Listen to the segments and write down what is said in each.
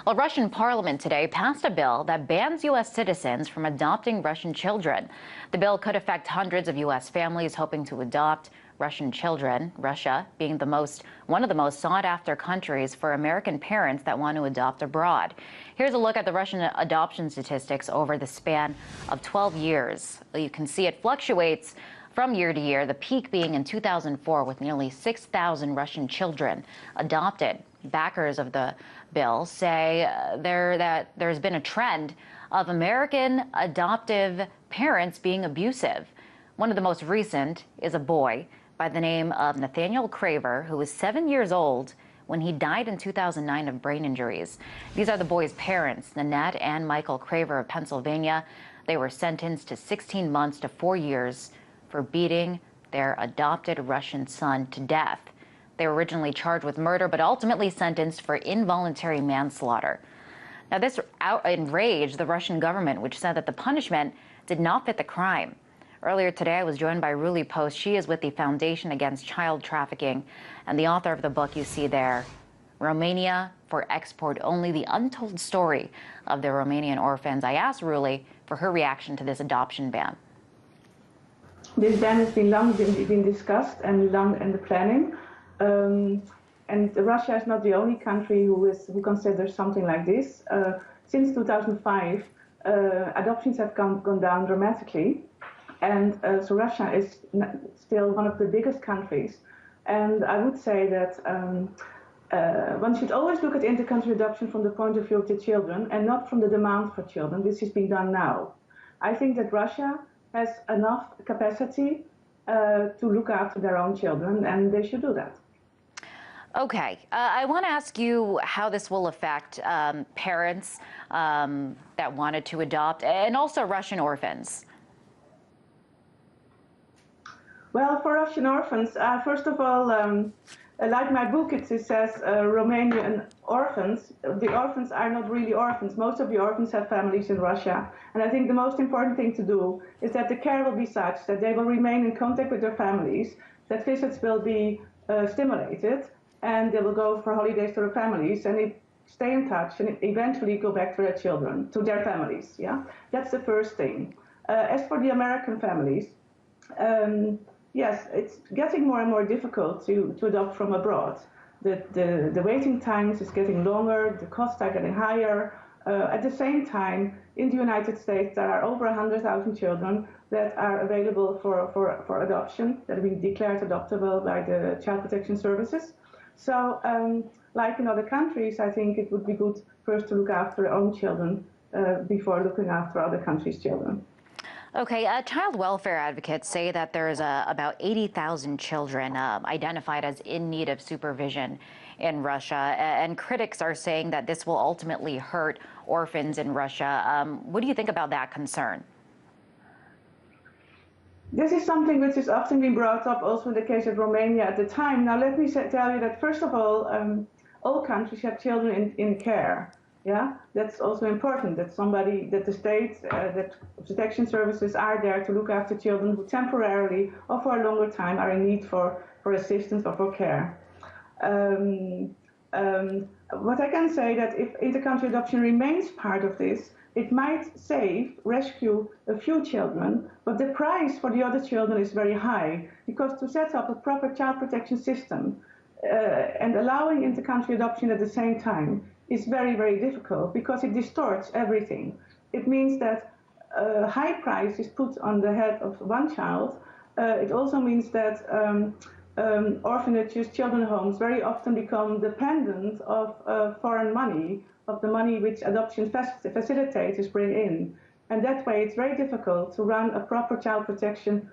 Well, Russian parliament today passed a bill that bans U.S. citizens from adopting Russian children. The bill could affect hundreds of U.S. families hoping to adopt Russian children, Russia being one of the most sought-after countries for American parents that want to adopt abroad. Here's a look at the Russian adoption statistics over the span of 12 years. You can see it fluctuates from year to year, the peak being in 2004 with nearly 6,000 Russian children adopted. Backers of the bill say that there's been a trend of American adoptive parents being abusive. One of the most recent is a boy by the name of Nathaniel Craver, who was 7 years old when he died in 2009 of brain injuries. These are the boy's parents, Nanette and Michael Craver of Pennsylvania. They were sentenced to 16 months to 4 years for beating their adopted Russian son to death. They were originally charged with murder, but ultimately sentenced for involuntary manslaughter. Now, this outraged the Russian government, which said that the punishment did not fit the crime. Earlier today, I was joined by Ruli Post. She is with the Foundation Against Child Trafficking and the author of the book you see there, Romania for Export Only, the untold story of the Romanian orphans. I asked Ruli for her reaction to this adoption ban. This ban has been long been discussed and long in the planning. And Russia is not the only country who considers something like this. Since 2005, adoptions have gone down dramatically. And so Russia is still one of the biggest countries. And I would say that one should always look at inter-country adoption from the point of view of the children and not from the demand for children. This is being done now. I think that Russia has enough capacity to look after their own children, and they should do that. Okay, I want to ask you how this will affect parents that wanted to adopt, and also Russian orphans. Well, for Russian orphans, first of all, like my book, it says Romanian orphans. The orphans are not really orphans. Most of the orphans have families in Russia. And I think the most important thing to do is that the care will be such that they will remain in contact with their families, that visits will be stimulated, and they will go for holidays to their families, and stay in touch, and eventually go back to their children, to their families. Yeah, that's the first thing. As for the American families, yes, it's getting more and more difficult to adopt from abroad. The waiting times is getting longer, the costs are getting higher. At the same time, in the United States, there are over 100,000 children that are available for adoption, that have been declared adoptable by the Child Protection Services. So, like in other countries, I think it would be good first to look after our own children before looking after other countries' children. Okay, child welfare advocates say that there's about 80,000 children identified as in need of supervision in Russia, and critics are saying that this will ultimately hurt orphans in Russia. What do you think about that concern? This is something which has often been brought up also in the case of Romania at the time. Now, let me tell you that, first of all countries have children in care. Yeah, that's also important, that the state, that protection services are there to look after children who temporarily or for a longer time are in need for assistance or for care. What I can say that if inter-country adoption remains part of this, it might rescue a few children, but the price for the other children is very high, because to set up a proper child protection system and allowing inter-country adoption at the same time is very, very difficult, because it distorts everything. It means that a high price is put on the head of one child. It also means that orphanages, children's homes, very often become dependent of foreign money, of the money which adoption facilitators bring in. And that way it's very difficult to run a proper child protection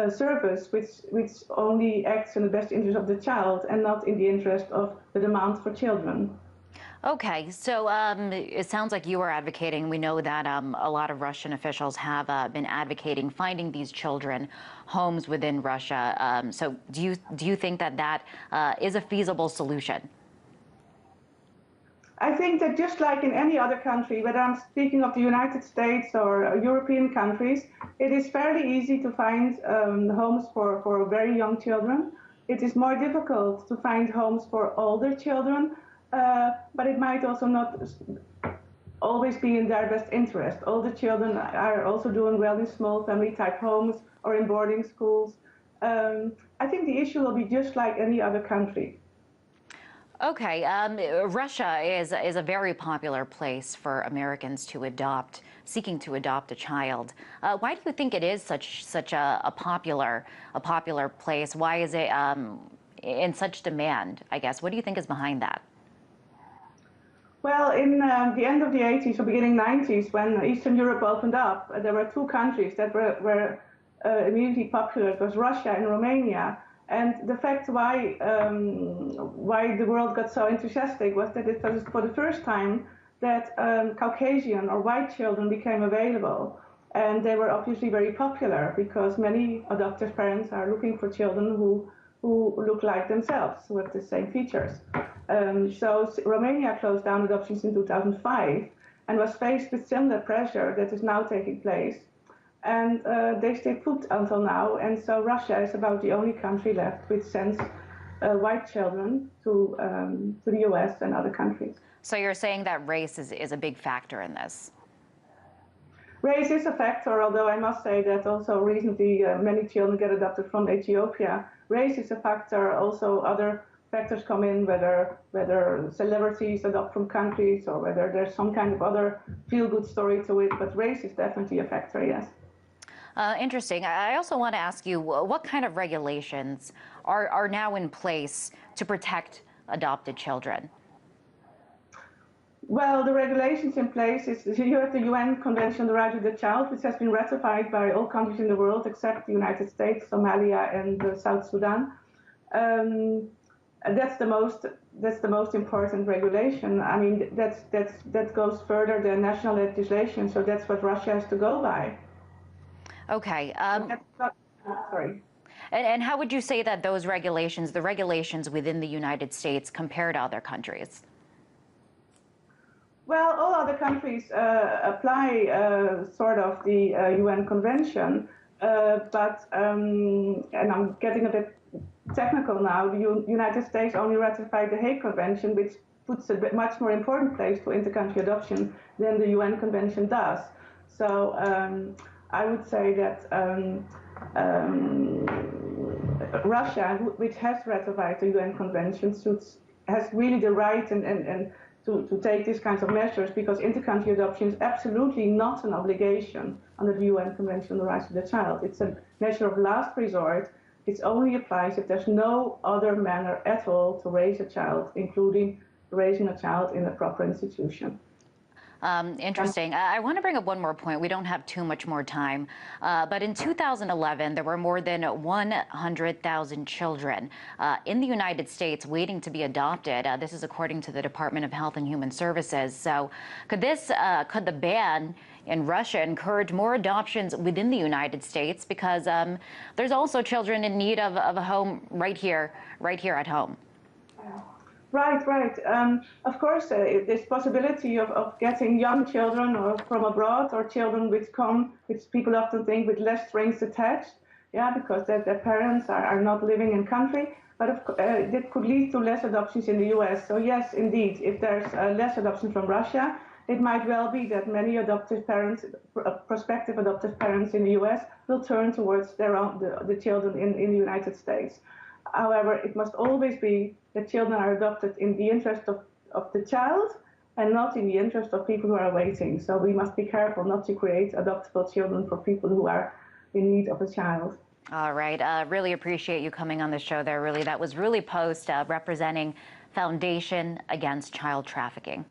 service which only acts in the best interest of the child and not in the interest of the demand for children. Okay, so it sounds like you are advocating. We know that a lot of Russian officials have been advocating finding these children homes within Russia. So do you think that is a feasible solution? I think that just like in any other country, whether I'm speaking of the United States or European countries, it is fairly easy to find homes for very young children. It is more difficult to find homes for older children. but it might also not always be in their best interest. All the children are also doing well in small family type homes or in boarding schools. I think the issue will be just like any other country. Okay, Russia is a very popular place for Americans to adopt, seeking to adopt a child. Why do you think it is such a popular place? Why is it in such demand, I guess? What do you think is behind that? Well, in the end of the 80s or beginning 90s, when Eastern Europe opened up, there were two countries that were immediately popular. It was Russia and Romania. And the fact why the world got so enthusiastic was that it was for the first time that Caucasian or white children became available. And they were obviously very popular because many adoptive parents are looking for children who look like themselves with the same features. So Romania closed down adoptions in 2005 and was faced with similar pressure that is now taking place. And they stayed put until now. And so Russia is about the only country left which sends white children to the US and other countries. So you're saying that race is a big factor in this? Race is a factor, although I must say that also recently many children get adopted from Ethiopia. Race is a factor. Also other factors come in, whether celebrities adopt from countries or whether there's some kind of other feel-good story to it. But race is definitely a factor, yes. Interesting. I also want to ask you, what kind of regulations are now in place to protect adopted children? Well, the regulations in place is you have the UN Convention on the Right of the Child, which has been ratified by all countries in the world except the United States, Somalia, and South Sudan. That's the most important regulation. I mean, that goes further than national legislation, so that's what Russia has to go by. Okay. Sorry. And how would you say that those regulations, the regulations within the United States, compare to other countries? Well, all other countries apply sort of the UN Convention, and I'm getting a bit technical now, the United States only ratified the Hague Convention, which puts a much more important place for intercountry adoption than the UN Convention does. So I would say that Russia, which has ratified the UN Convention, has really the right and to take these kinds of measures, because intercountry adoption is absolutely not an obligation under the UN Convention on the Rights of the Child. It's a measure of last resort. It only applies if there's no other manner at all to raise a child, including raising a child in a proper institution. Interesting. I want to bring up one more point. We don't have too much more time. But in 2011, there were more than 100,000 children in the United States waiting to be adopted. This is according to the Department of Health and Human Services. So could the ban in Russia encourage more adoptions within the United States? Because there's also children in need of a home right here at home. Right. Of course, this possibility of getting young children or from abroad or children which people often think with less strings attached, because their parents are not living in country, but that could lead to less adoptions in the US. So yes, indeed, if there's less adoption from Russia, it might well be that many adoptive parents, prospective adoptive parents in the US will turn towards the children in the United States. However, it must always be that children are adopted in the interest of the child and not in the interest of people who are waiting. So we must be careful not to create adoptable children for people who are in need of a child. All right. Really appreciate you coming on the show there, That was Rulie Post representing Foundation Against Child Trafficking.